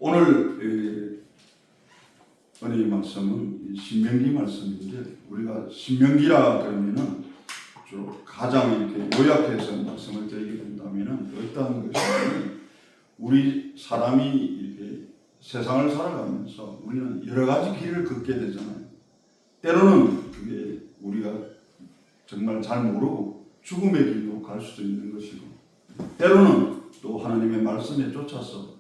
오늘 은혜의 말씀은 신명기 말씀인데, 우리가 신명기라 그러면은 가장 이렇게 요약해서 말씀을 드리게 된다면은 어떤 것이냐면, 우리 사람이 이렇게 세상을 살아가면서 우리는 여러 가지 길을 걷게 되잖아요. 때로는 그게 우리가 정말 잘 모르고 죽음의 길로 갈 수도 있는 것이고, 때로는 또 하나님의 말씀에 쫓아서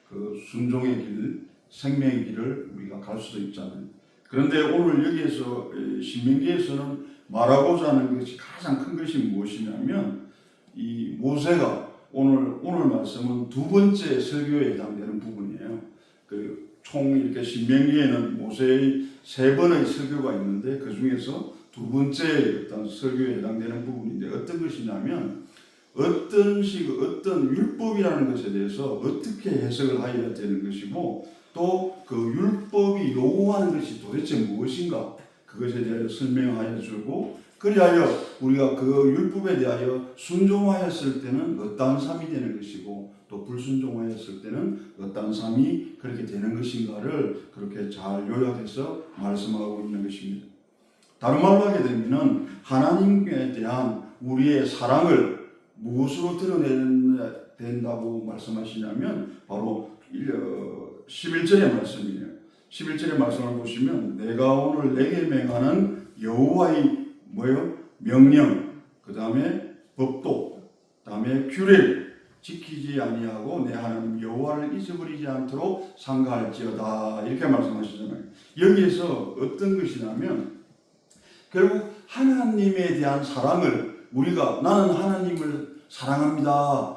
그 순종의 길, 생명의 길을 우리가 갈 수도 있잖아요. 그런데 오늘 여기에서 신명기에서는 말하고자 하는 것이 가장 큰 것이 무엇이냐면, 이 모세가 오늘 말씀은 두 번째 설교에 해당되는 부분이에요. 총 이렇게 신명기에는 모세의 3번의 설교가 있는데, 그 중에서 두 번째 어떤 설교에 해당되는 부분인데, 어떤 것이냐면 어떤 율법이라는 것에 대해서 어떻게 해석을 하여야 되는 것이고, 또 그 율법이 요구하는 것이 도대체 무엇인가, 그것에 대해 설명하여 주고, 그리하여 우리가 그 율법에 대하여 순종하였을 때는 어떠한 삶이 되는 것이고, 또 불순종하였을 때는 어떠한 삶이 그렇게 되는 것인가를 그렇게 잘 요약해서 말씀하고 있는 것입니다. 다른 말로 하게 되면 하나님에 대한 우리의 사랑을 무엇으로 드러내야 된다고 말씀하시냐면 바로 11절의 말씀이에요. 11절의 말씀을 보시면, 내가 오늘 내게 명하는 여호와의 명령, 그 다음에 법도, 그 다음에 규례를 지키지 아니하고 내 하나님 여호와를 잊어버리지 않도록 삼가할지어다, 이렇게 말씀하시잖아요. 여기에서 어떤 것이냐면, 결국 하나님에 대한 사랑을 나는 하나님을 사랑합니다.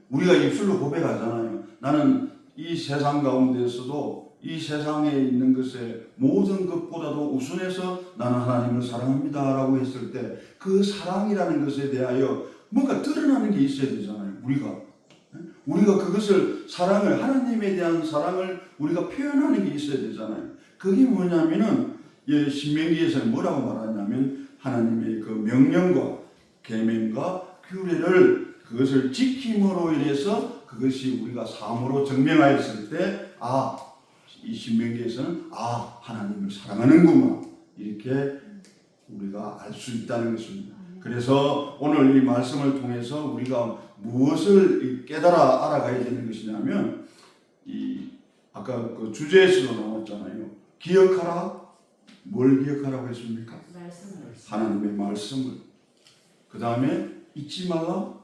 우리가 입술로 고백하잖아요. 나는 이 세상 가운데서도 이 세상에 있는 것에 모든 것보다도 우선해서 나는 하나님을 사랑합니다 라고 했을 때, 그 사랑이라는 것에 대하여 뭔가 드러나는 게 있어야 되잖아요. 우리가 그것을 하나님에 대한 사랑을 우리가 표현하는 게 있어야 되잖아요. 그게 뭐냐면은 신명기에서는 뭐라고 말하냐면, 하나님의 그 명령과 계명과 규례를 그것을 지킴으로 인해서 그것이 우리가 삶으로 증명하였을 때, 이 신명기에서는 하나님을 사랑하는구나, 이렇게 우리가 알 수 있다는 것입니다. 그래서 오늘 이 말씀을 통해서 우리가 무엇을 깨달아 알아가야 되는 것이냐면, 아까 그 주제에서도 나왔잖아요. 기억하라. 뭘 기억하라고 했습니까? 하나님의 말씀을. 그 다음에 잊지 말라.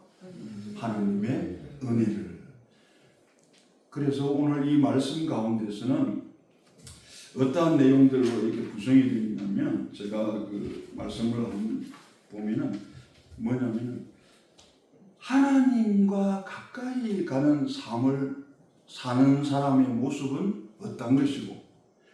하나님의 은혜를. 그래서 오늘 이 말씀 가운데서는 어떠한 내용들로 이렇게 구성이 되어 있냐면, 제가 그 말씀을 한번 보면은 뭐냐면, 하나님과 가까이 가는 삶을 사는 사람의 모습은 어떤 것이고,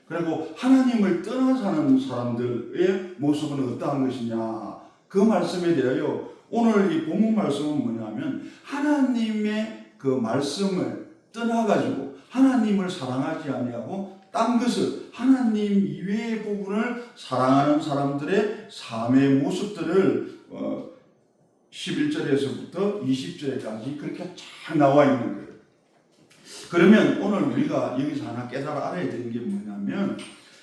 그리고 하나님을 떠나 사는 사람들의 모습은 어떠한 것이냐, 그 말씀에 대하여 오늘 이 본문 말씀은 뭐냐면, 하나님의 그 말씀을 떠나가지고 하나님을 사랑하지 아니하고 딴 것을, 하나님 이외의 부분을 사랑하는 사람들의 삶의 모습들을 11절에서부터 20절까지 그렇게 쫙 나와 있는 거예요. 그러면 오늘 우리가 여기서 하나 깨달아 알아야 되는 게 뭐냐면,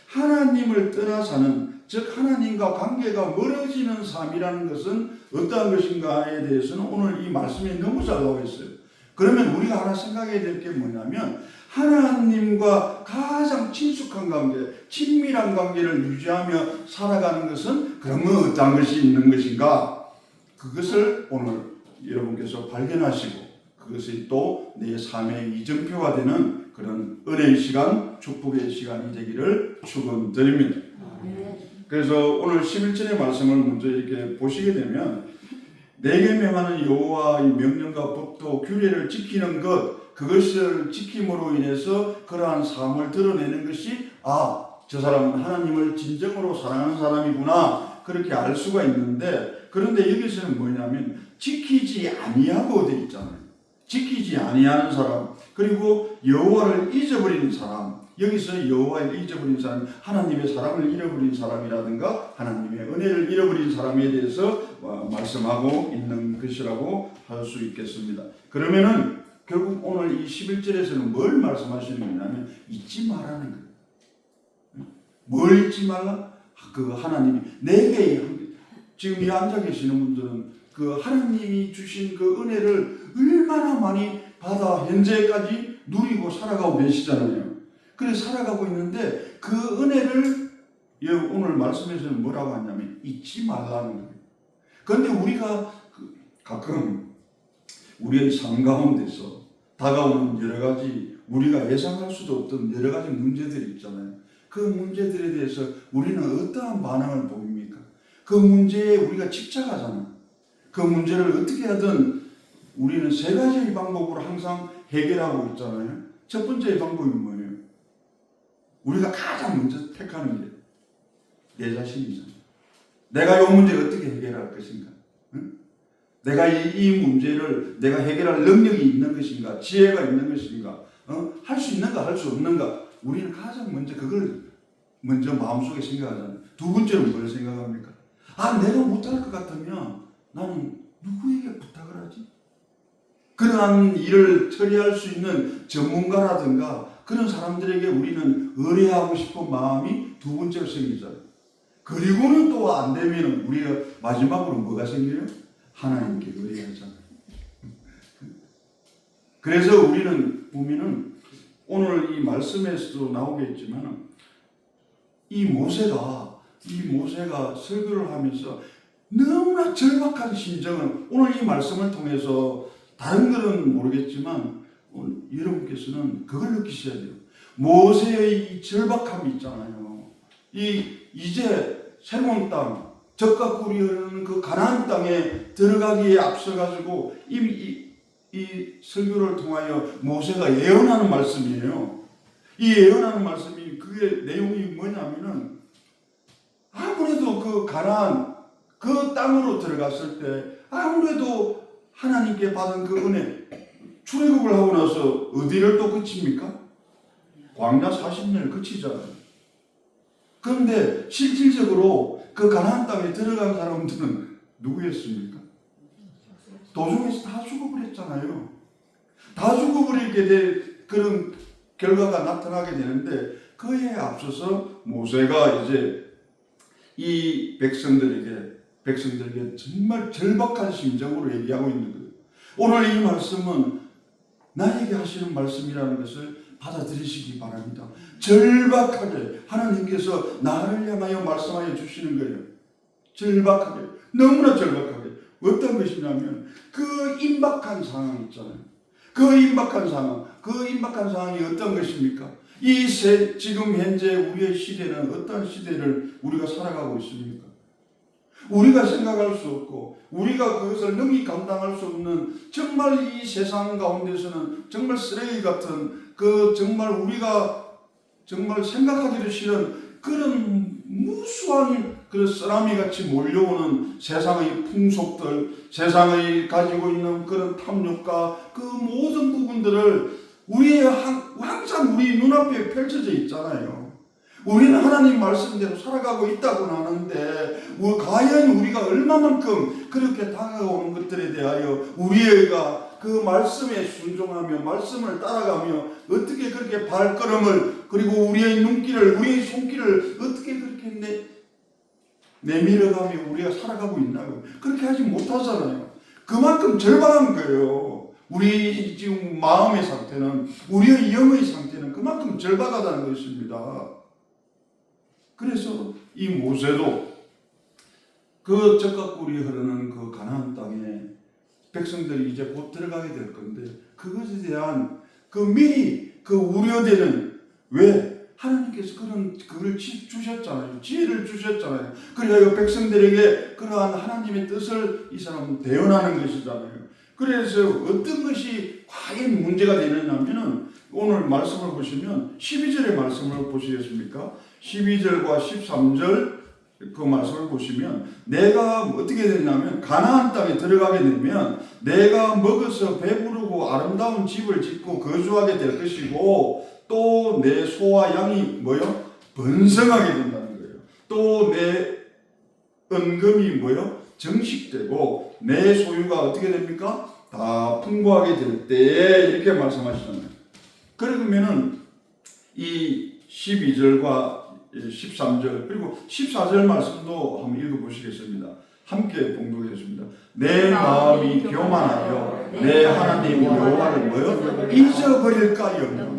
하나님을 떠나 사는, 즉 하나님과 관계가 멀어지는 삶이라는 것은 어떠한 것인가에 대해서는 오늘 이 말씀에 너무 잘 나와 있어요. 그러면 우리가 하나 생각해야 될 게 뭐냐면, 하나님과 가장 친숙한 관계, 친밀한 관계를 유지하며 살아가는 것은 그러면 어떠한 것이 있는 것인가, 그것을 오늘 여러분께서 발견하시고, 그것이 또 내 삶의 이정표가 되는 그런 은혜의 시간, 축복의 시간이 되기를 축원드립니다. 그래서 오늘 11절의 말씀을 먼저 이렇게 보시게 되면, 내게 명하는 여호와의 명령과 법도 규례를 지키는 것, 그것을 지킴으로 인해서 그러한 삶을 드러내는 것이, 저 사람은 하나님을 진정으로 사랑하는 사람이구나, 그렇게 알 수가 있는데, 그런데 여기서는 뭐냐면 지키지 아니하고 되어 있잖아요. 지키지 아니하는 사람, 그리고 여호와를 잊어버리는 사람. 여기서 여호와를 잊어버린 사람, 하나님의 사랑을 잃어버린 사람이라든가 하나님의 은혜를 잃어버린 사람에 대해서 말씀하고 있는 것이라고 할 수 있겠습니다. 그러면은 결국 오늘 이 11절에서는 뭘 말씀하시는 거냐면 잊지 말라는 거예요. 뭘 잊지 말라? 그 하나님이 내게, 지금 이 앉아 계시는 분들은 그 하나님이 주신 그 은혜를 얼마나 많이 받아 현재까지 누리고 살아가고 계시잖아요. 그래 살아가고 있는데 그 은혜를 오늘 말씀에서는 뭐라고 하냐면 잊지 말라는 거예요. 그런데 우리가 가끔 우리의 삶 가운데서 다가오는 여러 가지 우리가 예상할 수도 없던 여러 가지 문제들이 있잖아요. 그 문제들에 대해서 우리는 어떠한 반응을 보입니까? 그 문제에 우리가 집착하잖아요. 그 문제를 어떻게 하든 우리는 세 가지의 방법으로 항상 해결하고 있잖아요. 첫 번째 방법이 뭐예요? 우리가 가장 먼저 택하는 게 내 자신이잖아요. 내가 이 문제를 어떻게 해결할 것인가? 응? 내가 이 문제를 내가 해결할 능력이 있는 것인가? 지혜가 있는 것인가? 할 수 있는가? 할 수 없는가? 우리는 가장 먼저 그걸 먼저 마음속에 생각하잖아요. 두 번째로 뭘 생각합니까? 내가 못할 것 같으면 나는 누구에게 부탁을 하지? 그러한 일을 처리할 수 있는 전문가라든가 그런 사람들에게 우리는 의뢰하고 싶은 마음이 두 번째로 생기잖아요. 그리고는 또 안 되면 우리가 마지막으로 뭐가 생겨요? 하나님께 의뢰하잖아요. 그래서 우리는 보면은 오늘 이 말씀에서도 나오겠지만 이 모세가 설교를 하면서 너무나 절박한 심정을 오늘 이 말씀을 통해서 다른 것은 모르겠지만 여러분께서는 그걸 느끼셔야 돼요. 모세의 이 절박함이 있잖아요. 이제 새로운 땅, 젖과 꿀이 흐르는 그 가나안 땅에 들어가기에 앞서가지고 이미 이 설교를 통하여 모세가 예언하는 말씀이에요. 이 예언하는 말씀이 그게 내용이 뭐냐면은 아무래도 그 가나안 그 땅으로 들어갔을 때 아무래도 하나님께 받은 그 은혜 출애굽을 하고 나서 어디를 또 그칩니까? 광야 40년을 그치잖아요. 그런데 실질적으로 그 가나안 땅에 들어간 사람들은 누구였습니까? 도중에서 다 죽어버렸잖아요. 다 죽어버리게 될 그런 결과가 나타나게 되는데 그에 앞서서 모세가 이제 이 백성들에게 정말 절박한 심정으로 얘기하고 있는 거예요. 오늘 이 말씀은 나에게 하시는 말씀이라는 것을 받아들이시기 바랍니다. 절박하게 하나님께서 나를 향하여 말씀하여 주시는 거예요. 절박하게, 너무나 절박하게. 어떤 것이냐면 그 임박한 상황 있잖아요. 그 임박한 상황이 어떤 것입니까? 지금 현재 우리의 시대는 어떤 시대를 우리가 살아가고 있습니까? 우리가 생각할 수 없고 우리가 그것을 능히 감당할 수 없는 정말 이 세상 가운데서는 정말 쓰레기 같은 정말 우리가 정말 생각하기도 싫은 그런 무수한 그 쓰나미 같이 몰려오는 세상의 풍속들, 세상의 가지고 있는 그런 탐욕과 그 모든 부분들을 항상 우리 눈앞에 펼쳐져 있잖아요. 우리는 하나님 말씀대로 살아가고 있다고 하는데 과연 우리가 얼마만큼 그렇게 다가오는 것들에 대하여 우리가 그 말씀에 순종하며 말씀을 따라가며 어떻게 그렇게 발걸음을 그리고 우리의 눈길을 우리의 손길을 어떻게 그렇게 내밀어가며 우리가 살아가고 있나요? 그렇게 하지 못하잖아요. 그만큼 절박한 거예요. 우리 지금 마음의 상태는 우리의 영의 상태는 그만큼 절박하다는 것입니다. 그래서 이 모세도 그 젖과 꿀이 흐르는 그 가나안 땅에 백성들이 이제 곧 들어가게 될 건데 그것에 대한 미리 우려되는 왜 하나님께서 그걸 주셨잖아요. 지혜를 주셨잖아요. 그래야 백성들에게 그러한 하나님의 뜻을 이 사람은 대언하는 것이잖아요. 그래서 어떤 것이 과연 문제가 되느냐면은 오늘 말씀을 보시면 12절의 말씀을 보시겠습니까? 12절과 13절 그 말씀을 보시면 내가 어떻게 되냐면 가나안 땅에 들어가게 되면 내가 먹어서 배부르고 아름다운 집을 짓고 거주하게 될 것이고 또 내 소와 양이 번성하게 된다는 거예요. 또 내 은금이 정식되고 내 소유가 어떻게 됩니까? 다 풍부하게 될 때에 이렇게 말씀하시잖아요. 그러면은 이 12절과 13절 그리고 14절 말씀도 한번 읽어보시겠습니다. 함께 봉독하겠습니다. 내 마음이 교만하여 내 하나님 여호와를 뭐요? 잊어버릴까요?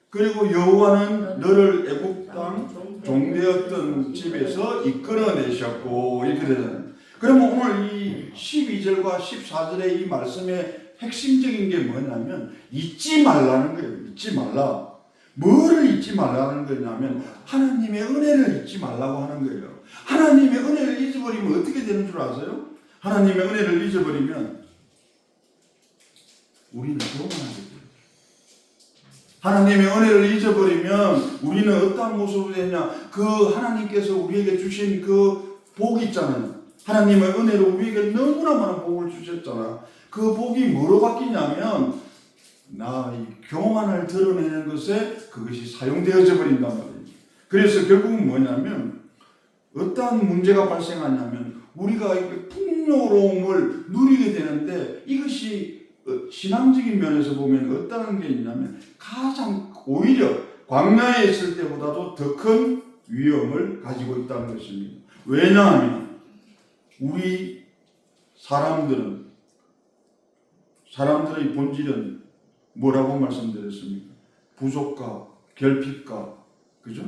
그리고 여호와는 너를 애굽 땅 종되었던 집에서 이끌어내셨고 이렇게 되잖아요. 그러면 오늘 이 12절과 14절의 이 말씀의 핵심적인 게 뭐냐면 잊지 말라는 거예요. 잊지 말라. 뭐를 잊지 말라는 거냐면 하나님의 은혜를 잊지 말라고 하는 거예요. 하나님의 은혜를 잊어버리면 어떻게 되는 줄 아세요? 하나님의 은혜를 잊어버리면 우리는 교만하게 돼요. 하나님의 은혜를 잊어버리면 우리는 어떤 모습으로 되냐? 그 하나님께서 우리에게 주신 그 복이 있잖아요. 하나님의 은혜로 우리에게 너무나 많은 복을 주셨잖아. 그 복이 뭐로 바뀌냐면 나의 교만을 드러내는 것에 그것이 사용되어져 버린단 말이에요. 그래서 결국은 뭐냐면 어떤 문제가 발생하냐면 우리가 이렇게 풍요로움을 누리게 되는데 이것이 신앙적인 면에서 보면 어떤 게 있냐면 가장 오히려 광야에 있을 때보다도 더 큰 위험을 가지고 있다는 것입니다. 왜냐하면 우리 사람들의 본질은 뭐라고 말씀드렸습니까? 부족과 결핍과 그죠?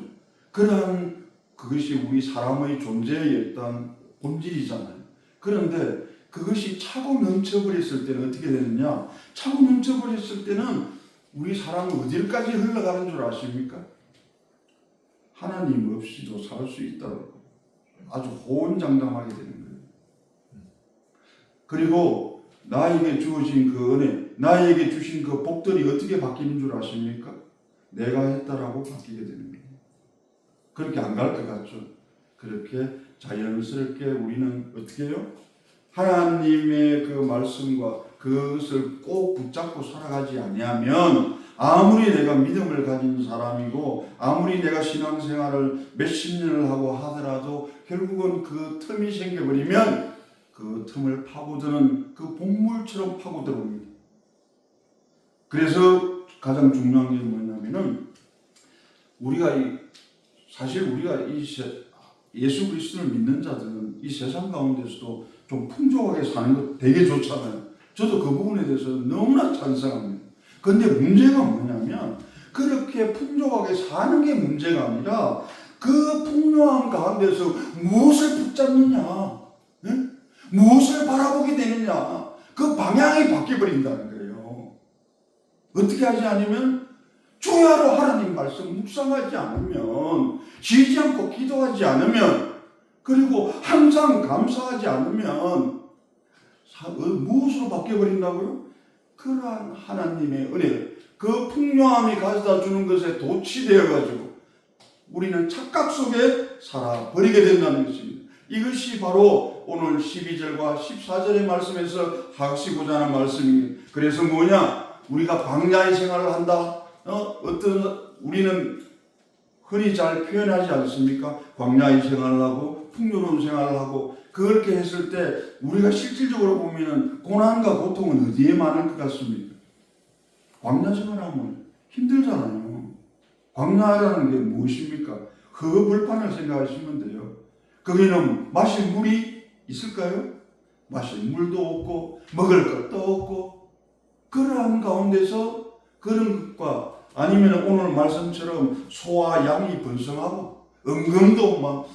그러한 그것이 우리 사람의 존재의 어떤 본질이잖아요. 그런데 그것이 차고 넘쳐버렸을 때는 어떻게 되느냐? 차고 넘쳐버렸을 때는 우리 사람은 어디까지 흘러가는 줄 아십니까? 하나님 없이도 살 수 있다고 아주 호언장담하게 되는 거예요. 그리고 나에게 주어진 그 은혜, 나에게 주신 그 복들이 어떻게 바뀌는 줄 아십니까? 내가 했다라고 바뀌게 되는 거예요. 그렇게 안 갈 것 같죠? 그렇게 자연스럽게 우리는 어떻게 해요? 하나님의 그 말씀과 그것을 꼭 붙잡고 살아가지 아니하면 아무리 내가 믿음을 가진 사람이고 아무리 내가 신앙생활을 몇십 년을 하고 하더라도 결국은 그 틈이 생겨버리면 그 틈을 파고드는 그 복물처럼 파고들어옵니다. 그래서 가장 중요한 게 뭐냐면은 사실 우리가 예수 그리스도를 믿는 자들은 이 세상 가운데서도 좀 풍족하게 사는 것 되게 좋잖아요. 저도 그 부분에 대해서 너무나 찬성합니다. 그런데 문제가 뭐냐면 그렇게 풍족하게 사는 게 문제가 아니라 그 풍요함 가운데서 무엇을 붙잡느냐, 네? 무엇을 바라보게 되느냐, 그 방향이 바뀌어버린다는 거예요. 어떻게 하지 않으면 주야로 하나님 말씀 묵상하지 않으면, 쉬지 않고 기도하지 않으면, 그리고 항상 감사하지 않으면 무엇으로 바뀌어버린다고요? 그러한 하나님의 은혜, 그 풍요함이 가져다 주는 것에 도취되어가지고 우리는 착각 속에 살아버리게 된다는 것입니다. 이것이 바로 오늘 12절과 14절의 말씀에서 하시고자 하는 말씀입니다. 그래서 뭐냐? 우리가 광야의 생활을 한다. 우리는 흔히 잘 표현하지 않습니까? 광야의 생활을 하고 풍요로운 생활을 하고 그렇게 했을 때 우리가 실질적으로 보면 고난과 고통은 어디에 많을 것 같습니까? 광야 생활하면 힘들잖아요. 광야라는 게 무엇입니까? 흙불판을 생각하시면 돼요. 거기는 마실 물이 있을까요? 마실 물도 없고 먹을 것도 없고 그러한 가운데서 그런 것과 아니면 오늘 말씀처럼 소와 양이 번성하고 은금도 막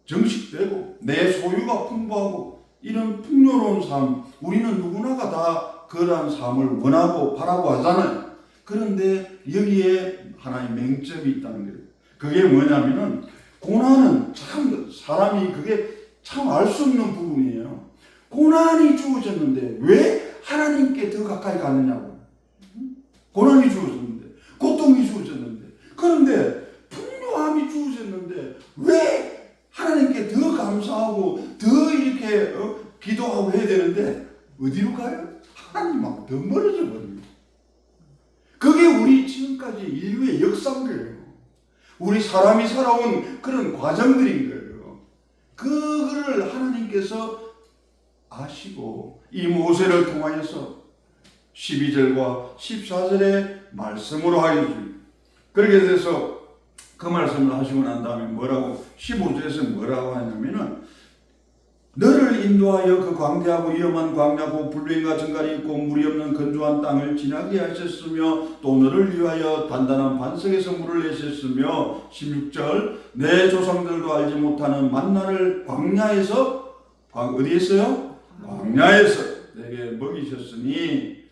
정식되고 내 소유가 풍부하고 이런 풍요로운 삶, 우리는 누구나가 다 그러한 삶을 원하고 바라고 하잖아요. 그런데 여기에 하나의 맹점이 있다는 거예요. 그게 뭐냐면은 고난은 참 사람이 그게 참 알 수 없는 부분이에요. 고난이 주어졌는데 왜 하나님께 더 가까이 가느냐고. 고난이 주어졌는데, 고통이 주어졌는데, 그런데 풍요함이 주어졌는데 왜 하나님께 더 감사하고 더 이렇게 기도하고 해야 되는데 어디로 가요? 하나님하고 더 멀어져 버립니다. 그게 우리 지금까지 인류의 역사인 거예요. 우리 사람이 살아온 그런 과정들인 거예요. 그거를 하나님께서 아시고 이 모세를 통하여서 12절과 14절의 말씀으로 하여주. 그렇게 돼서 그 말씀을 하시고 난 다음에 뭐라고 15절에서 뭐라고 하냐면은 너를 인도하여 그 광대하고 위험한 광야고 불뱀과 정갈이 있고 물이 없는 건조한 땅을 지나게 하셨으며 또 너를 위하여 단단한 반석에서 물을 내셨으며 16절 내 조상들도 알지 못하는 만나를 광야에서 어디에서요? 광야에서 내게 먹이셨으니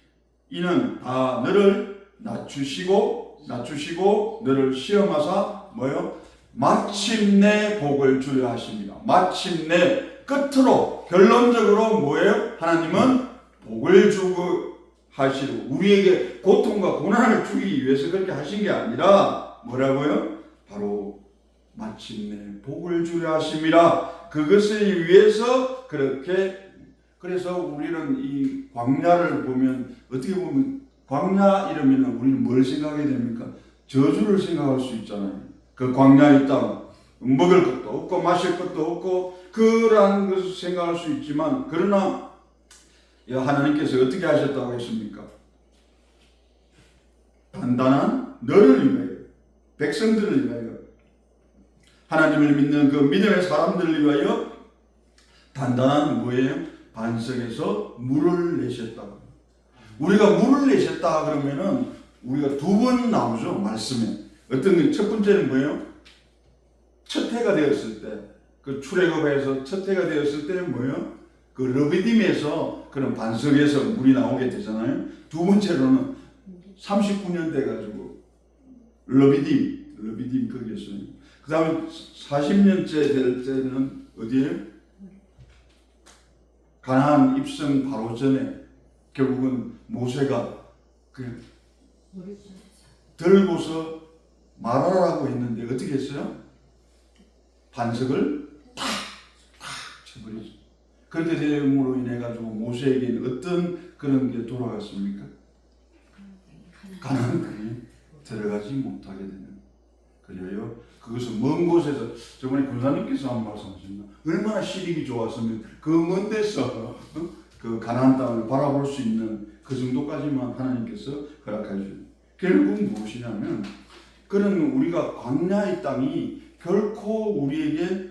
이는 다 너를 낮추시고 너를 시험하사 뭐요? 마침내 복을 주려 하십니다. 마침내 끝으로 결론적으로 뭐예요? 하나님은 복을 주고 하시고 우리에게 고통과 고난을 주기 위해서 그렇게 하신 게 아니라 뭐라고요? 바로 마침내 복을 주려 하심이라. 그것을 위해서 그렇게. 그래서 우리는 이 광야를 보면 어떻게 보면 광야 이러면 우리는 뭘 생각하게 됩니까? 저주를 생각할 수 있잖아요. 그 광야의 땅 먹을 것도 없고 마실 것도 없고 그러한 것을 생각할 수 있지만 그러나 하나님께서 어떻게 하셨다고 했습니까? 단단한 너를 위하여 백성들을 위하여 하나님을 믿는 그 믿음의 사람들을 위하여 단단한 뭐예요? 반석에서 물을 내셨다고. 우리가 물을 내셨다 그러면은 우리가 두 번 나오죠 말씀에. 어떤 게 첫 번째는 뭐예요? 첫 해가 되었을 때 그 출애굽에서 첫 해가 되었을 때는 뭐예요? 그 르비딤에서 그런 반석에서 물이 나오게 되잖아요. 두 번째로는 39년 돼가지고 르비딤 거기에서. 그 다음에 40년째 될 때는 어디에요? 가나안 입성 바로 전에 결국은 모세가 그 들고서 말하라고 했는데 어떻게 했어요? 반석을 탁 쳐버리죠. 그렇게 됨으로 인해 가지고 모세에게는 어떤 그런 게 돌아갔습니까? 가나안 땅에 들어가지 못하게 되는. 그래요. 그것은 먼 곳에서 저번에 군사님께서 한 말씀하셨나? 얼마나 시력이 좋았으면 그 먼 데서 그 가나안 땅을 바라볼 수 있는 그 정도까지만 하나님께서 허락해 주신. 결국 무엇이냐면 그런 우리가 광야의 땅이 결코 우리에게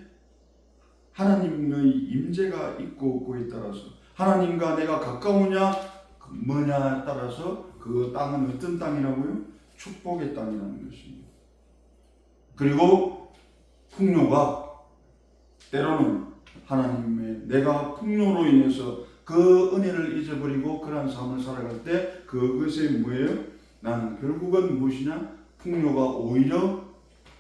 하나님의 임재가 있고 없고에 따라서 하나님과 내가 가까우냐 뭐냐에 따라서 그 땅은 어떤 땅이라고요? 축복의 땅이라는 것입니다. 그리고 풍요가 때로는 하나님의 내가 풍요로 인해서 그 은혜를 잊어버리고 그러한 삶을 살아갈 때 그것이 뭐예요? 나는 결국은 무엇이냐? 풍요가 오히려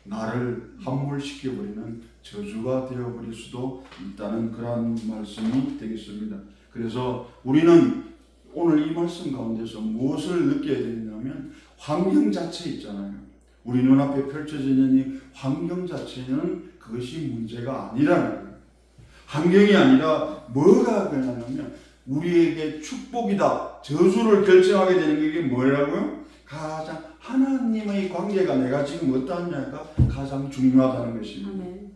나를 함몰시켜버리는 저주가 되어버릴 수도 있다는 그런 말씀이 되겠습니다. 그래서 우리는 오늘 이 말씀 가운데서 무엇을 느껴야 되냐면 환경 자체 있잖아요. 우리 눈앞에 펼쳐지는 이 환경 자체는 그것이 문제가 아니라는 거예요. 환경이 아니라 뭐가 그러냐면 우리에게 축복이다, 저주를 결정하게 되는 게 뭐라고요? 가장 하나님의 관계가 내가 지금 어떠하냐가 가장 중요하다는 것입니다. 아멘.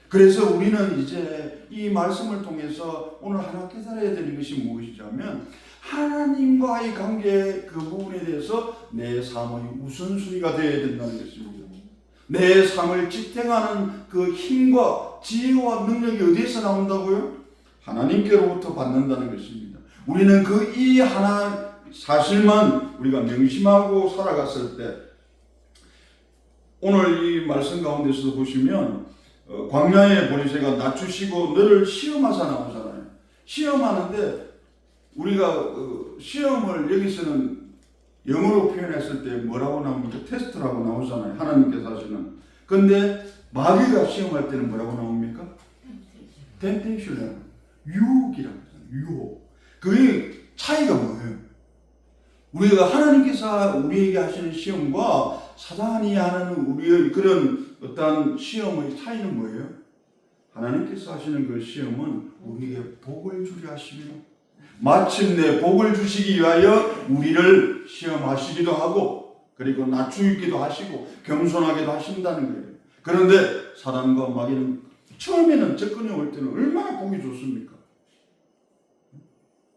그래서 우리는 이제 이 말씀을 통해서 오늘 하나 깨달아야 되는 것이 무엇이냐면 하나님과의 관계 그 부분에 대해서 내 삶의 우선순위가 되어야 된다는 것입니다. 내 삶을 지탱하는 그 힘과 지혜와 능력이 어디에서 나온다고요? 하나님께로부터 받는다는 것입니다. 우리는 그 이 하나 사실만 우리가 명심하고 살아갔을 때 오늘 이 말씀 가운데서도 보시면 광야에 보니세가 낮추시고 너를 시험하사 나오잖아요. 시험하는데 우리가 시험을 여기서는 영어로 표현했을 때 뭐라고 나옵니까? 테스트라고 나오잖아요. 하나님께서 하시는. 근데 마귀가 시험할 때는 뭐라고 나옵니까? 템테이션이라고. 유혹이라고 하잖아요. 유혹. 그게 차이가 뭐예요? 우리가 하나님께서 우리에게 하시는 시험과 사단이 하는 우리의 그런 어떤 시험의 차이는 뭐예요? 하나님께서 하시는 그 시험은 우리에게 복을 주려 하십니다. 마침내 복을 주시기 위하여 우리를 시험하시기도 하고 그리고 낮추기도 하시고 겸손하게도 하신다는 거예요. 그런데 사단과 마귀는 처음에는 접근해 올 때는 얼마나 복이 좋습니까?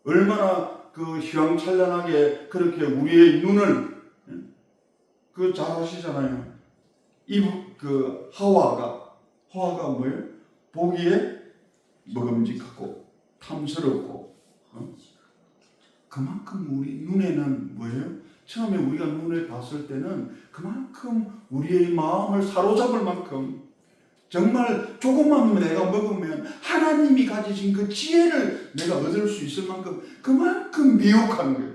얼마나 그 휘황찬란하게 그렇게 우리의 눈을 잘 아시잖아요. 그 하와가 뭐예요? 보기에 먹음직하고 탐스럽고 그만큼 우리 눈에는 뭐예요? 처음에 우리가 눈을 봤을 때는 그만큼 우리의 마음을 사로잡을 만큼 정말 조금만 내가 먹으면 하나님이 가지신 그 지혜를 내가 얻을 수 있을 만큼 그만큼 미혹한 거예요.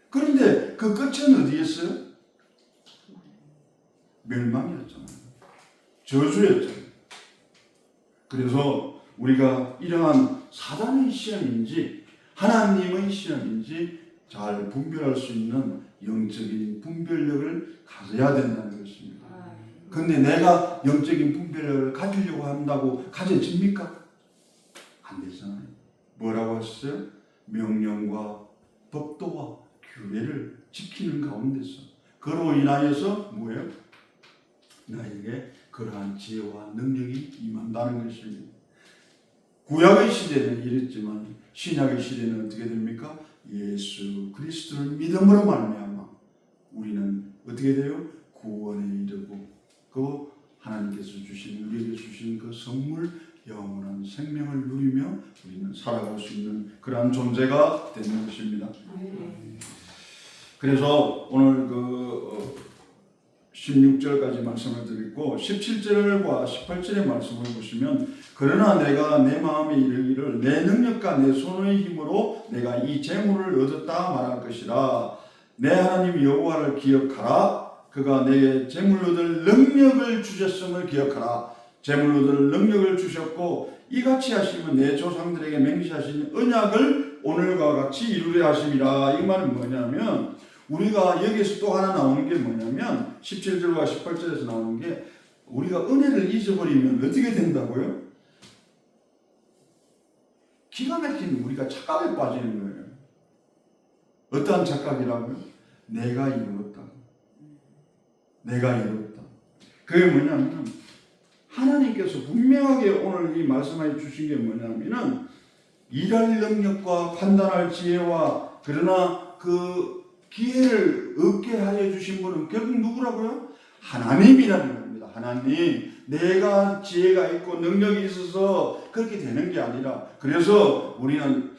그런데 그 끝은 어디였어요? 멸망이었잖아요. 저주였잖아요. 그래서 우리가 이러한 사단의 시험인지 하나님의 시험인지 잘 분별할 수 있는 영적인 분별력을 가져야 된다는 것입니다. 근데 내가 영적인 분별력을 가지려고 한다고 가져집니까? 안 되잖아요. 뭐라고 하셨어요? 명령과 법도와 규례를 지키는 가운데서 그로 인하여서 뭐예요? 나에게 그러한 지혜와 능력이 임한다는 것입니다. 구약의 시대는 이랬지만 신약의 시대는 어떻게 됩니까? 예수 그리스도를 믿음으로 말미암아 우리는 어떻게 돼요? 구원에 이르고 그 하나님께서 주신 우리에게 주신 그 선물 영원한 생명을 누리며 우리는 살아갈 수 있는 그러한 존재가 되는 것입니다. 그래서 오늘 16절까지 말씀을 드리고 17절과 18절의 말씀을 보시면 그러나 내가 내 마음에 이르기를 내 능력과 내 손의 힘으로 내가 이 재물을 얻었다 말할 것이라. 내 하나님 여호와를 기억하라. 그가 내게 재물 얻을 능력을 주셨음을 기억하라. 재물 얻을 능력을 주셨고 이같이 하시면 내 조상들에게 맹세하신 언약을 오늘과 같이 이루려 하심이라. 이 말은 뭐냐면 우리가 여기서 또 하나 나오는 게 뭐냐면 17절과 18절에서 나오는 게 우리가 은혜를 잊어버리면 어떻게 된다고요? 기가 막힌 우리가 착각에 빠지는 거예요. 어떠한 착각이라고요? 내가 이루었다. 내가 이루었다. 그게 뭐냐면 하나님께서 분명하게 오늘 이 말씀해 주신 게 뭐냐면은 일할 능력과 판단할 지혜와 그러나 그 기회를 얻게 하여 주신 분은 결국 누구라고요? 하나님이라는 겁니다. 하나님, 내가 지혜가 있고 능력이 있어서 그렇게 되는 게 아니라 그래서 우리는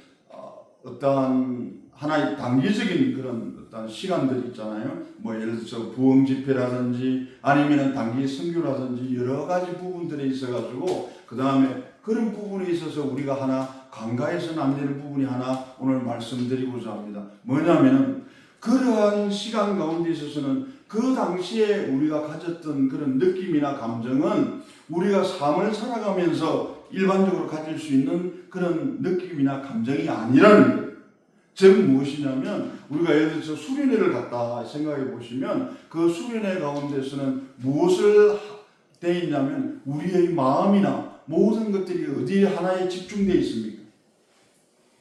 어떠한 하나의 단기적인 그런 어떤 시간들 있잖아요. 뭐 예를 들어서 부흥 집회라든지 아니면 단기 선교라든지 여러 가지 부분들에 있어가지고 그 다음에 그런 부분에 있어서 우리가 하나 간과해서는 안 되는 부분이 하나 오늘 말씀드리고자 합니다. 뭐냐면은 그러한 시간 가운데 있어서는 그 당시에 우리가 가졌던 그런 느낌이나 감정은 우리가 삶을 살아가면서 일반적으로 가질 수 있는 그런 느낌이나 감정이 아니라는 거예요. 즉 무엇이냐면 우리가 예를 들어서 수련회를 갔다 생각해 보시면 그 수련회 가운데서는 무엇을 되어 있냐면 우리의 마음이나 모든 것들이 어디에 하나에 집중되어 있습니까?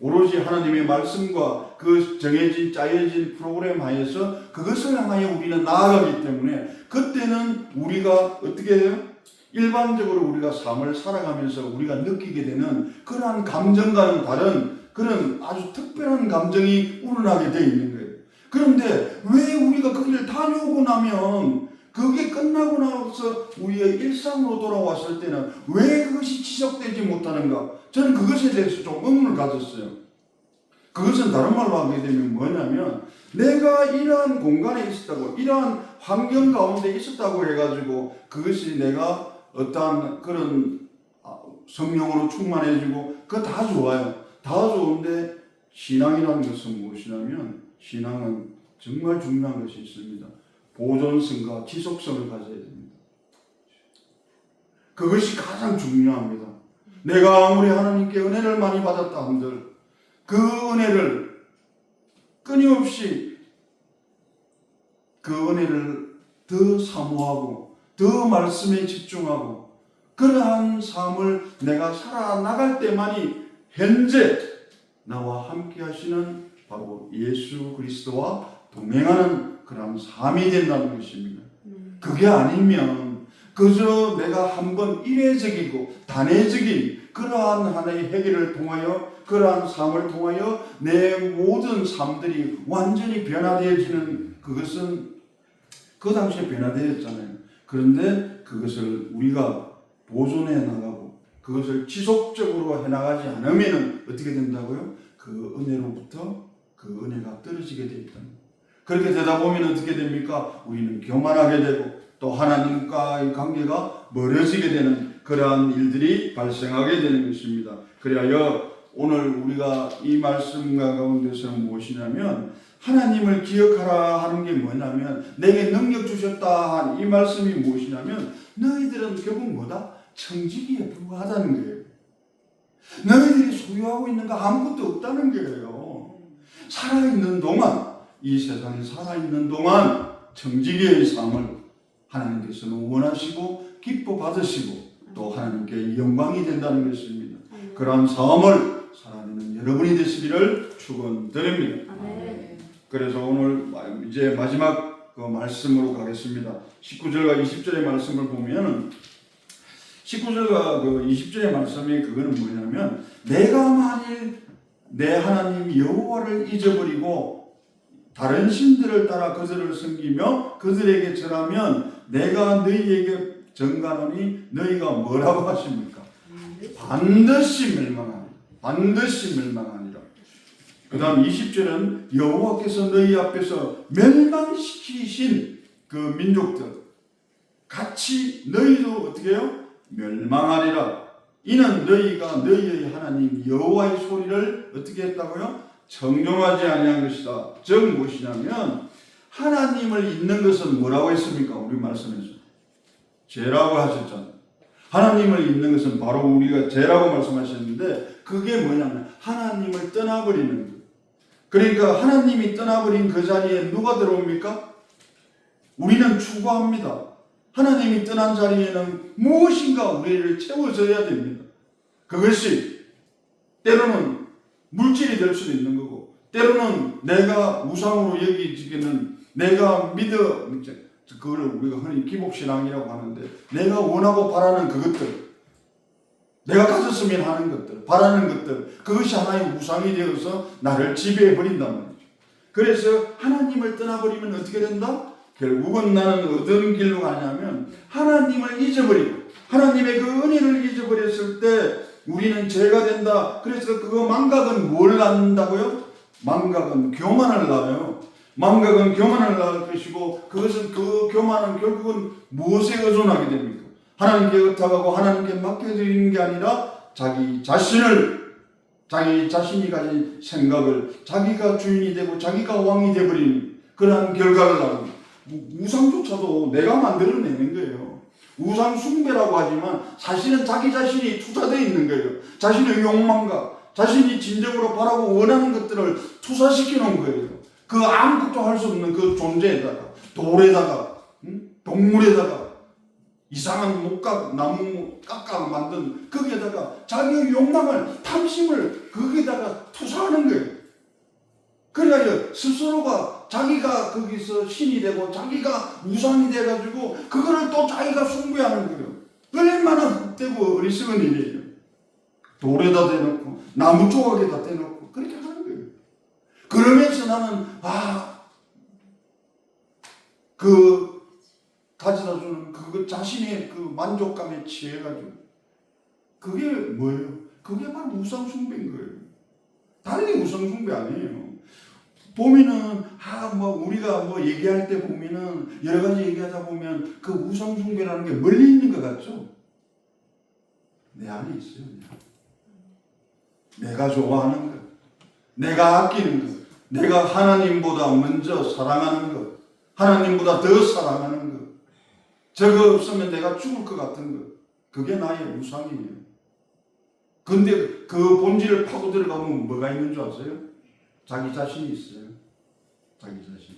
오로지 하나님의 말씀과 그 정해진 짜여진 프로그램 하에서 그것을 향하여 우리는 나아가기 때문에 그때는 우리가 어떻게 해요? 일반적으로 우리가 삶을 살아가면서 우리가 느끼게 되는 그러한 감정과는 다른 그런 아주 특별한 감정이 우러나게 되어 있는 거예요. 그런데 왜 우리가 거기를 다녀오고 나면 그게 끝나고 나서 우리의 일상으로 돌아왔을 때는 왜 그것이 지속되지 못하는가? 저는 그것에 대해서 좀 의문을 가졌어요. 그것은 다른 말로 하게 되면 뭐냐면 내가 이러한 공간에 있었다고 이러한 환경 가운데 있었다고 해가지고 그것이 내가 어떠한 그런 성령으로 충만해지고 그거 다 좋아요. 다 좋은데 신앙이라는 것은 무엇이냐면 신앙은 정말 중요한 것이 있습니다. 보존성과 지속성을 가져야 됩니다. 그것이 가장 중요합니다. 내가 아무리 하나님께 은혜를 많이 받았다 한들 그 은혜를 끊임없이 그 은혜를 더 사모하고 더 말씀에 집중하고 그러한 삶을 내가 살아나갈 때만이 현재 나와 함께 하시는 바로 예수 그리스도와 동행하는 그런 삶이 된다는 것입니다. 그게 아니면 그 그저 내가 한번 이례적이고 단회적인 그러한 하나의 해결을 통하여 그러한 삶을 통하여 내 모든 삶들이 완전히 변화되어지는 그것은 그 당시에 변화되었잖아요. 그런데 그것을 우리가 보존해 나가고 그것을 지속적으로 해나가지 않으면 어떻게 된다고요? 그 은혜로부터 그 은혜가 떨어지게 되있다. 그렇게 되다 보면 어떻게 됩니까? 우리는 교만하게 되고 또 하나님과의 관계가 멀어지게 되는 그러한 일들이 발생하게 되는 것입니다. 그리하여 오늘 우리가 이 말씀 가운데서 무엇이냐면 하나님을 기억하라 하는 게 뭐냐면 내게 능력 주셨다 한 이 말씀이 무엇이냐면 너희들은 결국 뭐다? 청지기에 불과하다는 거예요. 너희들이 소유하고 있는 거 아무것도 없다는 거예요. 살아있는 동안 이 세상에 살아있는 동안 청지기의 삶을 하나님께서는 원하시고 기뻐 받으시고 또 하나님께 영광이 된다는 것입니다. 그러한 삶을 살아내는 여러분이 되시기를 축원드립니다. 그래서 오늘 이제 마지막 그 말씀으로 가겠습니다. 19절과 20절의 말씀을 보면 19절과 그 20절의 말씀이 그거는 뭐냐면 내가 만일 내 하나님 여호와를 잊어버리고 다른 신들을 따라 그들을 섬기며 그들에게 절하면 내가 너희에게 정하노니 너희가 뭐라고 하십니까? 반드시 멸망하니라. 반드시 멸망하니라. 그 다음 20절은 여호와께서 너희 앞에서 멸망시키신 그 민족들 같이 너희도 어떻게 해요? 멸망하리라. 이는 너희가 너희의 하나님 여호와의 소리를 어떻게 했다고요? 청종하지 아니한 것이다. 즉 무엇이냐면 하나님을 잊는 것은 뭐라고 했습니까? 우리 말씀에서 죄라고 하셨잖아요. 하나님을 잊는 것은 바로 우리가 죄라고 말씀하셨는데 그게 뭐냐면 하나님을 떠나버리는 것. 그러니까 하나님이 떠나버린 그 자리에 누가 들어옵니까? 우리는 추구합니다. 하나님이 떠난 자리에는 무엇인가 우리를 채워줘야 됩니다. 그것이 때로는 물질이 될 수도 있는 거고 때로는 내가 우상으로 여기지기는 내가 믿어 그걸 우리가 흔히 기복신앙이라고 하는데 내가 원하고 바라는 그것들 내가 가졌으면 하는 것들 바라는 것들 그것이 하나의 우상이 되어서 나를 지배해 버린단 말이죠. 그래서 하나님을 떠나버리면 어떻게 된다? 결국은 나는 어떤 길로 가냐면 하나님을 잊어버리고 하나님의 그 은혜를 잊어버렸을 때 우리는 죄가 된다. 그래서 그거 망각은 뭘 낳는다고요? 망각은 교만을 낳아요. 망각은 교만을 낳을 것이고 그것은 그 교만은 결국은 무엇에 의존하게 됩니까? 하나님께 의탁하고 하나님께 맡겨드리는 게 아니라 자기 자신이 가진 생각을 자기가 주인이 되고 자기가 왕이 되어버리는 그러한 결과를 낳는 우상조차도 내가 만들어내는 거예요. 우상 숭배라고 하지만 사실은 자기 자신이 투사되어 있는 거예요. 자신의 욕망과 자신이 진정으로 바라고 원하는 것들을 투사시켜 놓은 거예요. 그 아무것도 할 수 없는 그 존재에다가 돌에다가 동물에다가 이상한 목각 나무 깎아 만든 거기에다가 자기의 욕망을 탐심을 거기에다가 투사하는 거예요. 그래야 스스로가 자기가 거기서 신이 되고 자기가 우상이 돼가지고 그거를 또 자기가 숭배하는 거예요. 얼마나 헛되고 어리석은 일이에요. 돌에다 대놓고 나무 조각에다 대놓고 그렇게 하는 거예요. 그러면서 나는 그 가져다 주는 그 자신의 그 만족감에 취해가지고 그게 뭐예요? 그게 바로 우상 숭배인 거예요. 달리 우상 숭배 아니에요. 보면은 우리가 얘기할 때 보면은 여러 가지 얘기하다 보면 그 우상 숭배라는 게 멀리 있는 것 같죠? 내 안에 있어요. 내가 좋아하는 것, 내가 아끼는 것, 내가 하나님보다 먼저 사랑하는 것, 하나님보다 더 사랑하는 것, 저거 없으면 내가 죽을 것 같은 것, 그게 나의 우상이에요. 근데 그 본질을 파고 들어가면 뭐가 있는 줄 아세요? 자기 자신이 있어요. 자기 자신.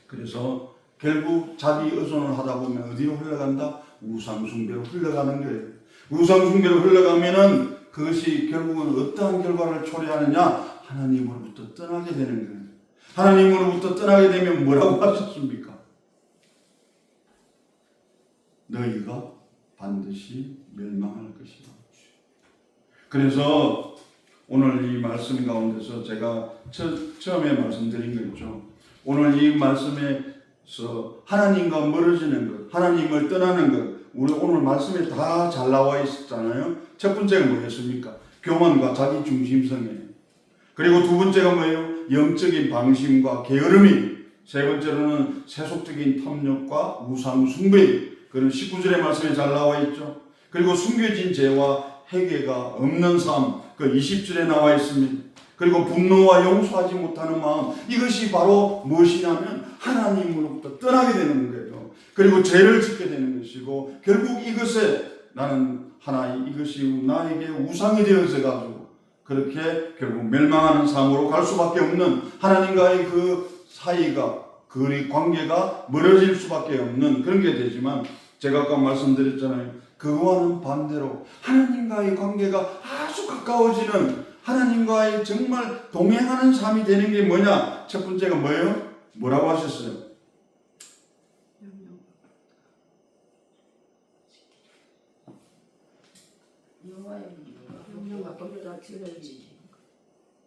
그래서 결국 자기 의존을 하다 보면 어디로 흘러간다? 우상숭배로 흘러가는 거예요. 우상숭배로 흘러가면은 그것이 결국은 어떠한 결과를 초래하느냐? 하나님으로부터 떠나게 되는 거예요. 하나님으로부터 떠나게 되면 뭐라고 하셨습니까? 너희가 반드시 멸망할 것이다. 그래서 오늘 이 말씀 가운데서 제가 처음에 말씀드린 거 있죠. 오늘 이 말씀에서 하나님과 멀어지는 것, 하나님을 떠나는 것, 우리 오늘 말씀에 다 잘 나와 있었잖아요. 첫 번째가 뭐였습니까? 교만과 자기 중심성이에요. 그리고 두 번째가 뭐예요? 영적인 방심과 게으름이. 세 번째로는 세속적인 탐욕과 우상 숭배. 그런 19절의 말씀에 잘 나와 있죠. 그리고 숨겨진 죄와 회개가 없는 삶, 그 20절에 나와 있습니다. 그리고 분노와 용서하지 못하는 마음, 이것이 바로 무엇이냐면 하나님으로부터 떠나게 되는 거예요. 그리고 죄를 짓게 되는 것이고, 결국 이것에 나는 이것이 나에게 우상이 되어져 가지고 그렇게 결국 멸망하는 삶으로 갈 수밖에 없는, 하나님과의 그 사이가, 그 관계가 멀어질 수밖에 없는 그런 게 되지만, 제가 아까 말씀드렸잖아요. 그거와는 반대로 하나님과의 관계가 아주 가까워지는, 하나님과의 정말 동행하는 삶이 되는 게 뭐냐? 첫 번째가 뭐예요? 뭐라고 하셨어요?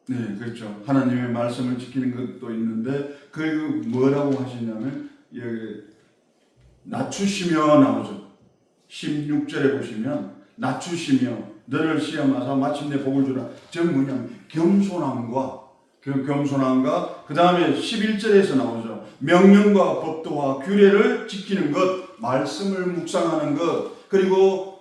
네, 그렇죠. 하나님의 말씀을 지키는 것도 있는데, 그 뭐라고 하시냐면 여기 낮추시며 나오죠. 16절에 보시면 낮추시며 너를 시험하사 마침내 복을 주라. 즉 뭐냐면 겸손함과 그 다음에 11절에서 나오죠. 명령과 법도와 규례를 지키는 것, 말씀을 묵상하는 것, 그리고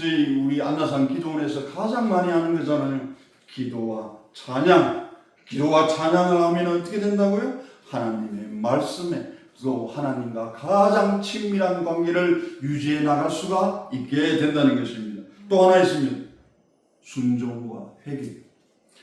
우리 안나산 기도원에서 가장 많이 하는 거잖아요. 기도와 찬양을 하면 어떻게 된다고요? 하나님의 말씀에, 또 하나님과 가장 친밀한 관계를 유지해 나갈 수가 있게 된다는 것입니다. 또 하나 있습니다. 순종과 회개.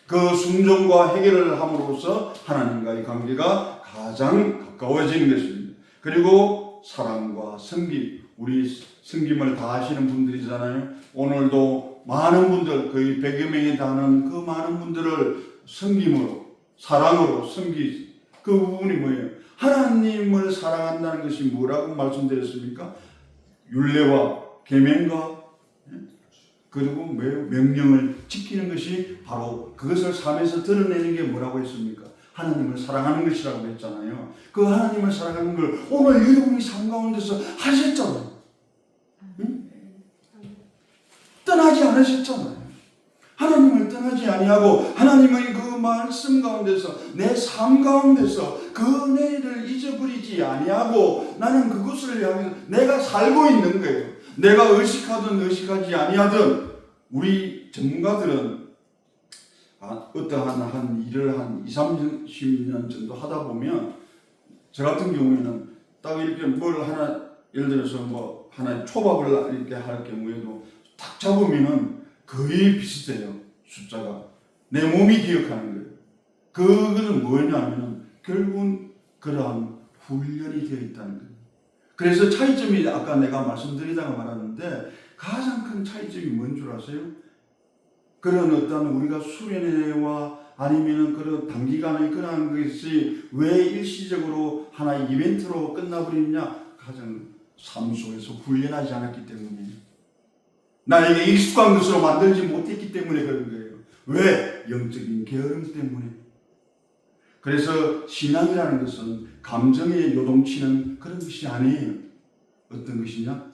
그 순종과 회개를 함으로써 하나님과의 관계가 가장 가까워지는 것입니다. 그리고 사랑과 섬김. 우리 섬김을 다 하시는 분들이잖아요. 오늘도 많은 분들, 거의 100여 명에 달하는 그 많은 분들을 섬김으로, 사랑으로 섬기지. 그 부분이 뭐예요? 하나님을 사랑한다는 것이 뭐라고 말씀드렸습니까? 율례와 계명과 그리고 명령을 지키는 것이 바로 그것을 삶에서 드러내는 게 뭐라고 했습니까? 하나님을 사랑하는 것이라고 했잖아요. 그 하나님을 사랑하는 걸 오늘 여러분이 삶 가운데서 하셨잖아요. 응? 떠나지 않으셨잖아요. 하나님을 떠나지 아니하고 하나님의 그 말씀 가운데서, 내 삶 가운데서 그 은혜를 잊어버리지 아니하고 나는 그것을 향해서 내가 살고 있는 거예요. 내가 의식하든 의식하지 아니하든, 우리 전문가들은 어떠한 일을 한 20, 30년 정도 하다 보면, 저 같은 경우에는 딱 이렇게 뭘 하나, 예를 들어서 뭐 하나의 초밥을 이렇게 할 경우에도 딱 잡으면은 거의 비슷해요. 숫자가. 내 몸이 기억하는 거예요. 그것은 뭐냐면은 결국은 그러한 훈련이 되어 있다는 거예요. 그래서 차이점이 아까 내가 말씀드리다가 말았는데, 가장 큰 차이점이 뭔 줄 아세요? 그런 어떤 우리가 수련회와 아니면은 그런 단기간의 그런 것이 왜 일시적으로 하나의 이벤트로 끝나버리느냐? 가장 삶 속에서 훈련하지 않았기 때문이에요. 나에게 익숙한 것으로 만들지 못했기 때문에 그런 거예요. 왜? 영적인 게으름 때문에. 그래서 신앙이라는 것은 감정에 요동치는 그런 것이 아니에요. 어떤 것이냐?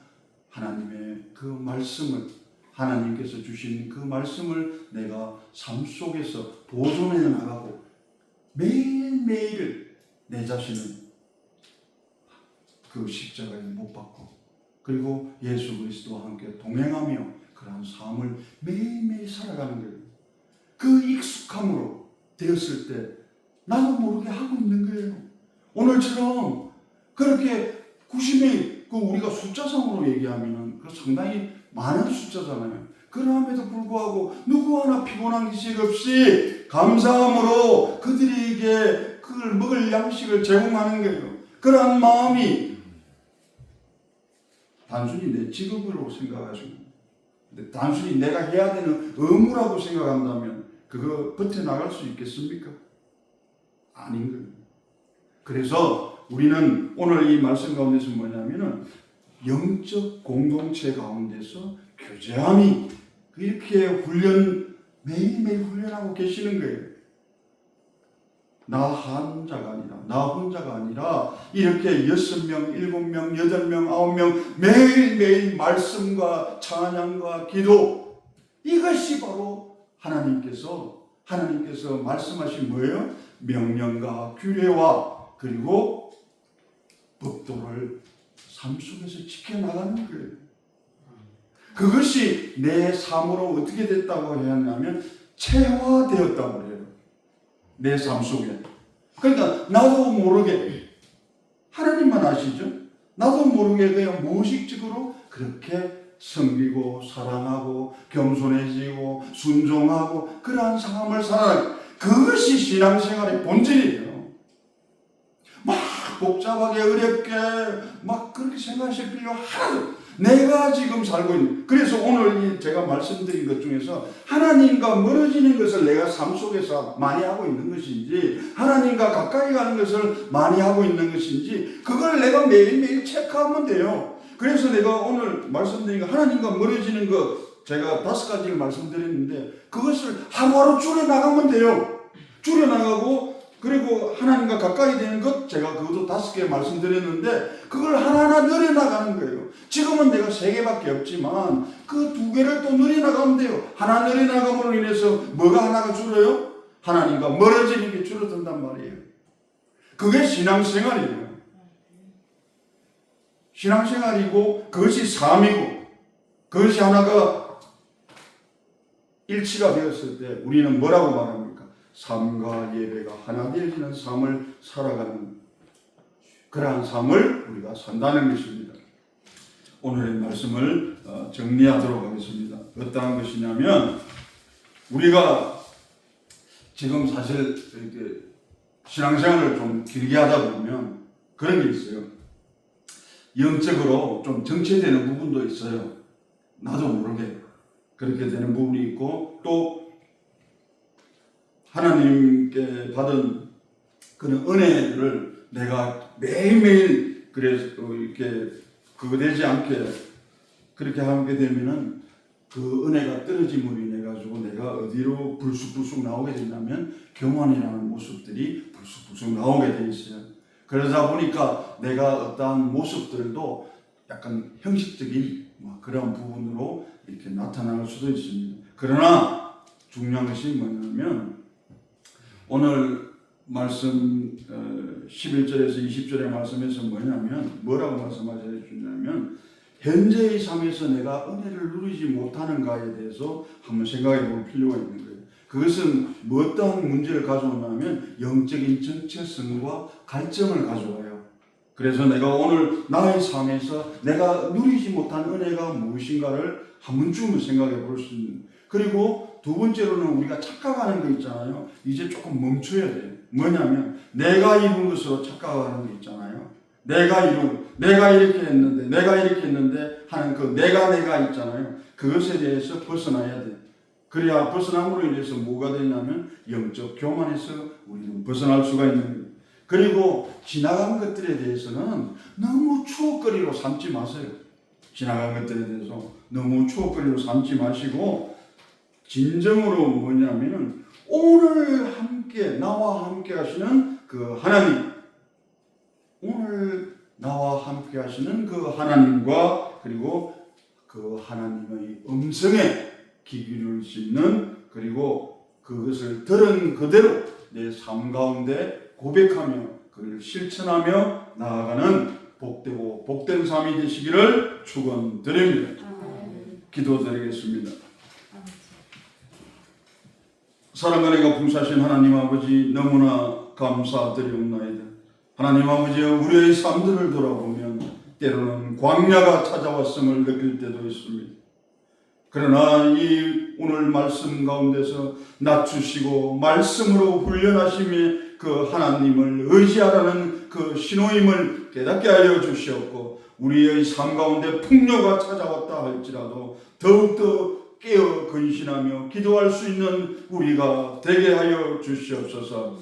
하나님의 그 말씀을, 하나님께서 주신 그 말씀을 내가 삶 속에서 보존해 나가고, 매일매일 내 자신을 그 십자가에 못 박고, 그리고 예수 그리스도와 함께 동행하며 그러한 삶을 매일매일 살아가는 거예요. 그 익숙함으로 되었을 때 나도 모르게 하고 있는 거예요. 오늘처럼 그렇게 90명, 우리가 숫자상으로 얘기하면 상당히 많은 숫자잖아요. 그럼에도 불구하고 누구 하나 피곤한 기색 없이 감사함으로 그들에게 그걸 먹을 양식을 제공하는 거예요. 그러한 마음이 단순히 내 직업으로 생각하시고, 단순히 내가 해야 되는 의무라고 생각한다면 그거 버텨나갈 수 있겠습니까? 아닌 거예요. 그래서 우리는 오늘 이 말씀 가운데서 뭐냐면은 영적 공동체 가운데서 교제함이 이렇게 매일매일 훈련하고 계시는 거예요. 나 혼자가 아니라, 나 혼자가 아니라 이렇게 6명, 7명, 8명, 9명 매일매일 말씀과 찬양과 기도, 이것이 바로 하나님께서 말씀하신 뭐예요? 명령과 규례와 그리고 법도를 삶 속에서 지켜나가는 거예요. 그것이 내 삶으로 어떻게 됐다고 해야 하냐면 체화되었다고 해요. 내 삶 속에. 그러니까 나도 모르게, 하나님만 아시죠? 나도 모르게 그냥 무의식적으로 그렇게 섬기고 사랑하고 겸손해지고 순종하고 그러한 삶을 살아가는, 그것이 신앙생활의 본질이에요. 막 복잡하게 어렵게 막 그렇게 생각하실 필요 하나도, 내가 지금 살고 있는, 그래서 오늘 제가 말씀드린 것 중에서 하나님과 멀어지는 것을 내가 삶 속에서 많이 하고 있는 것인지, 하나님과 가까이 가는 것을 많이 하고 있는 것인지, 그걸 내가 매일매일 체크하면 돼요. 그래서 내가 오늘 말씀드린 거, 하나님과 멀어지는 것, 제가 5가지를 말씀드렸는데 그것을 하루하루 줄여나가면 돼요. 줄여나가고, 그리고 하나님과 가까이 되는 것, 제가 그것도 5개 말씀드렸는데 그걸 하나하나 늘려나가는 거예요. 지금은 내가 3개밖에 없지만 그 2개를 또 늘려나가면 돼요. 하나 늘려나감으로 인해서 뭐가 하나가 줄어요? 하나님과 멀어지는 게 줄어든단 말이에요. 그게 신앙생활이에요. 신앙생활이고 그것이 삶이고, 그것이 하나가 일치가 되었을 때 우리는 뭐라고 말합니까? 삶과 예배가 하나 되어지는 삶을 살아가는, 그러한 삶을 우리가 산다는 것입니다. 오늘의 말씀을 정리하도록 하겠습니다. 어떠한 것이냐면, 우리가 지금 사실 이렇게 신앙생활을 좀 길게 하다 보면 그런 게 있어요. 영적으로 좀 정체되는 부분도 있어요. 나도 모르게 그렇게 되는 부분이 있고, 또 하나님께 받은 그런 은혜를 내가 매일매일 그래서 이렇게 그거 되지 않게 그렇게 하게 되면은 그 은혜가 떨어짐으로 인해 가지고 내가 어디로 불쑥불쑥 나오게 된다면 교만이라는 모습들이 불쑥불쑥 나오게 돼 있어요. 그러다 보니까 내가 어떠한 모습들도 약간 형식적인 그런 부분으로 이렇게 나타날 수도 있습니다. 그러나 중요한 것이 뭐냐면, 오늘 말씀 11절에서 20절의 말씀에서 뭐라고 말씀하셨냐면, 현재의 삶에서 내가 은혜를 누리지 못하는가에 대해서 한번 생각해 볼 필요가 있는 거예요. 그것은 어떠한 문제를 가져오냐면 영적인 정체성과 갈증을 가져와요. 그래서 내가 오늘 나의 삶에서 내가 누리지 못한 은혜가 무엇인가를 한 번쯤은 생각해 볼 수 있는, 그리고 2번째로는 우리가 착각하는 거 있잖아요. 이제 조금 멈춰야 돼요. 뭐냐면 내가 이룬 것으로 착각하는 게 있잖아요. 내가 이렇게 했는데 하는 그 내가 있잖아요. 그것에 대해서 벗어나야 돼요. 그래야 벗어남으로 인해서 뭐가 되냐면 영적 교만에서 우리는 벗어날 수가 있는 거예요. 그리고 지나간 것들에 대해서는 너무 추억거리로 삼지 마세요. 지나간 것들에 대해서 너무 추억거리로 삼지 마시고, 진정으로 뭐냐면은 오늘 나와 함께 하시는 그 하나님, 오늘 나와 함께 하시는 그 하나님과, 그리고 그 하나님의 음성에 귀 기울일 수 있는, 그리고 그것을 들은 그대로 내 삶 가운데 고백하며 그를 실천하며 나아가는 복되고 복된 삶이 되시기를 축원드립니다. 기도드리겠습니다. 사랑하는 풍사신 하나님 아버지, 너무나 감사드리옵나이다. 하나님 아버지, 우리의 삶들을 돌아보면 때로는 광야가 찾아왔음을 느낄 때도 있습니다. 그러나 이 오늘 말씀 가운데서 낮추시고 말씀으로 훈련하심에 그 하나님을 의지하라는 그 신호임을 깨닫게 하여 주시옵고, 우리의 삶 가운데 풍요가 찾아왔다 할지라도 더욱더 깨어 근신하며 기도할 수 있는 우리가 되게 하여 주시옵소서.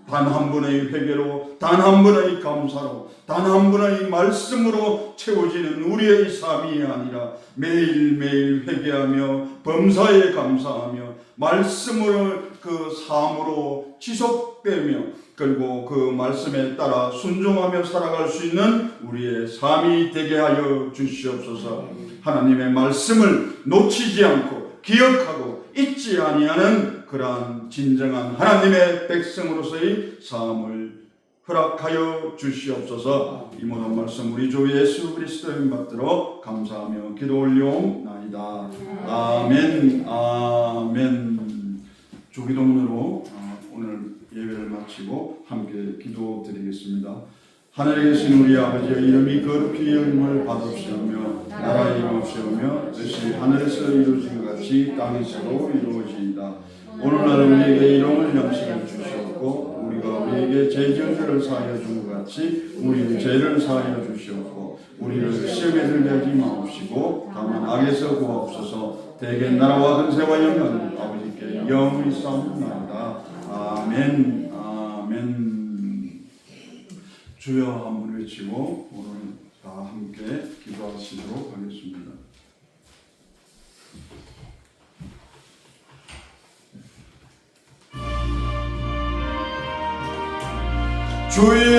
단 한 번의 회개로, 단 한 번의 감사로, 단 한 번의 말씀으로 채워지는 우리의 삶이 아니라 매일매일 회개하며 범사에 감사하며 말씀으로 그 삶으로 지속되며 그리고 그 말씀에 따라 순종하며 살아갈 수 있는 우리의 삶이 되게 하여 주시옵소서. 하나님의 말씀을 놓치지 않고 기억하고 잊지 아니하는 그러한 진정한 하나님의 백성으로서의 삶을 허락하여 주시옵소서. 이 모든 말씀 우리 주 예수 그리스도의 받들어 감사하며 기도 올려옵나이다. 아멘. 아멘. 주기도문으로 오늘 예배를 마치고 함께 기도드리겠습니다. 하늘에 계신 우리 아버지의 이름이 거룩히 여김을 받으시오며 나라의 이루시오며 뜻이 하늘에서 이루어진 것 같이 땅에서도 이루어지이다. 오늘날 우리에게 일용할 양식을 주시옵고 우리가 우리에게 죄 지은 자를 사하여 준 것 같이 우리 죄를 사하여 주시옵고 우리를 시험에 들게 하지 마옵시고 다만 악에서 구하옵소서. 대개 나라와 근세와 영광은 아버지께 영원히 싸움나이다. 아멘. 아멘. 주여 한번 외치고 오늘 다 함께 기도하시도록 하겠습니다. 주의